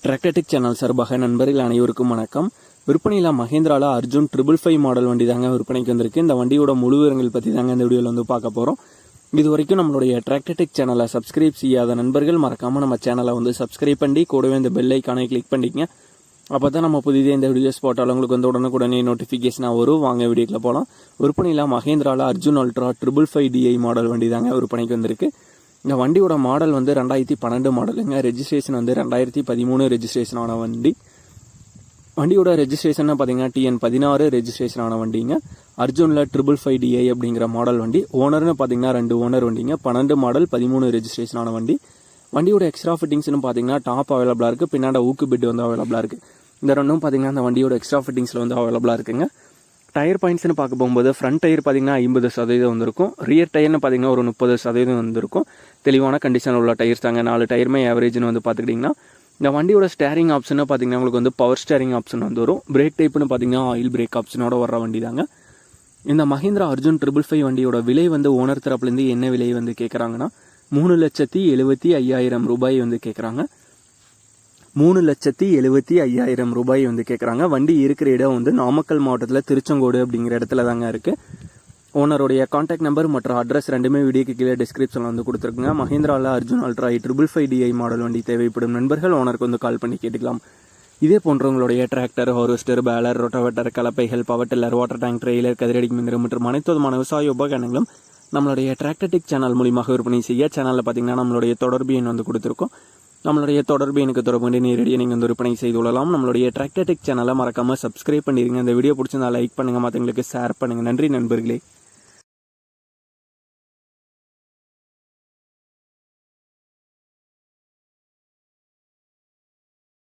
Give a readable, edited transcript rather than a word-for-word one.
Tractor Tech channel சார்பாக நண்பர்கள் அனைவருக்கும் வணக்கம். விற்பனையில் மஹேந்திரால அர்ஜுன் 555 மாடல் வண்டி தாங்க விற்பனைக்கு வந்திருக்கு. இந்த வண்டியோட முழு விவரங்கள் பற்றி தாங்க இந்த வீடியோவில் வந்து பார்க்க போகிறோம். இது வரைக்கும் நம்மளுடைய டிராக்டர்டெக் சேனலை சப்ஸ்கிரைப் செய்யாத நண்பர்கள் மறக்காமல் நம்ம சேனலை வந்து சப்ஸ்கிரைப் பண்ணி கூடவே இந்த பெல் ஐக்கானை கிளிக் பண்ணிக்கங்க. அப்போ தான் நம்ம புதிய இந்த வீடியோஸ் போட்டாலும் உங்களுக்கு வந்து உடனுக்குடனே நோட்டிஃபிகேஷனாக வரும். வாங்க வீடியோக்கில் போகலாம். விற்பனையில் மஹேந்திரால அர்ஜுன் அல்ட்ரா 555DI மாடல் வண்டி தாங்க விற்பனைக்கு வந்திருக்கு. இந்த வண்டியோட மாடல் வந்து 2012 மாடலுங்க. ரெஜிஸ்ட்ரேஷன் வந்து 2013 ரெஜிஸ்ட்ரேஷன் ஆன வண்டி. வண்டியோட ரெஜிஸ்ட்ரேஷன் பார்த்தீங்கன்னா TN16 ரெஜிஸ்ட்ரேஷன் ஆன வண்டிங்க. அர்ஜுனில் 555DI அப்படிங்கிற மாடல் வண்டி. ஓனர்னு பார்த்தீங்கன்னா 2 ஓனர் வண்டிங்க. 12 மாடல் 13 ரெஜிஸ்ட்ரேஷன் ஆன வண்டி. வண்டியோட எக்ஸ்ட்ரா ஃபிட்டிங்ஸ்னு பார்த்தீங்கன்னா டாப் அவைலபிளாக இருக்குது. பின்னாடி ஊக்கு பெட் வந்து அவைலபிளாக இருக்குது. இந்த ரெண்டும் பார்த்தீங்கன்னா அந்த வண்டியோட எக்ஸ்ட்ரா ஃபிட்டிங்ஸில் வந்து அவைலபிளாக இருக்குங்க. டயர் பாயிண்ட்ஸ்னு பார்க்க போகும்போது ஃப்ரண்ட் டயர் பார்த்தீங்கன்னா 50% வந்திருக்கும். ரியர் டயர்னு பார்த்தீங்கன்னா ஒரு 30% வந்திருக்கும். தெளிவான கண்டிஷனில் உள்ள டயர்ஸ் தாங்க. 4 டயருமே ஆவரேஜ்னு வந்து பார்த்துக்கிட்டிங்கன்னா இந்த வண்டியோட ஸ்டேரிங் ஆப்ஷன் பார்த்தீங்கன்னா உங்களுக்கு வந்து பவர் ஸ்டேரிங் ஆப்ஷன் வந்து வரும். பிரேக் டைப்னு பார்த்தீங்கன்னா ஆயில் பிரேக் ஆப்ஷனோட வர வண்டி தாங்க. இந்த மஹிந்திரா அர்ஜுன் 555 வண்டியோட விலை வந்து ஓனர் தரப்புலேருந்து என்ன விலை வந்து கேட்குறாங்கன்னா 3,75,000 ரூபாய் வந்து கேட்குறாங்க. 3,75,000 ரூபாய் வந்து கேட்குறாங்க. வண்டி இருக்கிற இடம் வந்து நாமக்கல் மாவட்டத்தில் திருச்செங்கோடு அப்படிங்கிற இடத்துல தாங்க இருக்குது. ஓனருடைய கான்டாக்ட் நம்பர் மற்றும் அட்ரஸ் ரெண்டுமே வீடியோக்கு கீழே டிஸ்கிரிப்ஷனில் வந்து கொடுத்துருக்குங்க. மஹேந்திராவில் அர்ஜுன் அல்ட்ரா 555DI மாடல் வண்டி தேவைப்படும் நண்பர்கள் ஓனருக்கு வந்து கால் பண்ணி கேட்டுக்கலாம். இதே போன்றவங்களுடைய டிராக்டர், ஹார்வெஸ்டர், பேலர், ரொட்டோவேட்டர், கலப்பைகள், power tiller, water tank, trailer, கதிரடி மிந்திரம் மற்றும் அனைத்து விதமான விவசாய உபகரணங்களும் நம்மளுடைய டிராக்டர்டெக் சேனல் மூலியமாக விற்பனை செய்ய சேனலில் பார்த்தீங்கன்னா நம்மளுடைய தொடர்பு எண் வந்து கொடுத்துருக்கோம். நம்மளுடைய தொடர்பு எனக்கு தொடர்பு கொண்டு நேரடியாக நீங்கள் வந்து விற்பனை செய்து கொள்ளலாம். நம்மளுடைய டிராக்டர்டெக் சேனலை மறக்காமல் சப்ஸ்கிரைப் பண்ணிடுங்க. இந்த வீடியோ பிடிச்சிருந்தா லைக் பண்ணுங்கள், மற்றவங்களுக்கு ஷேர் பண்ணுங்கள். நன்றி நண்பர்களே.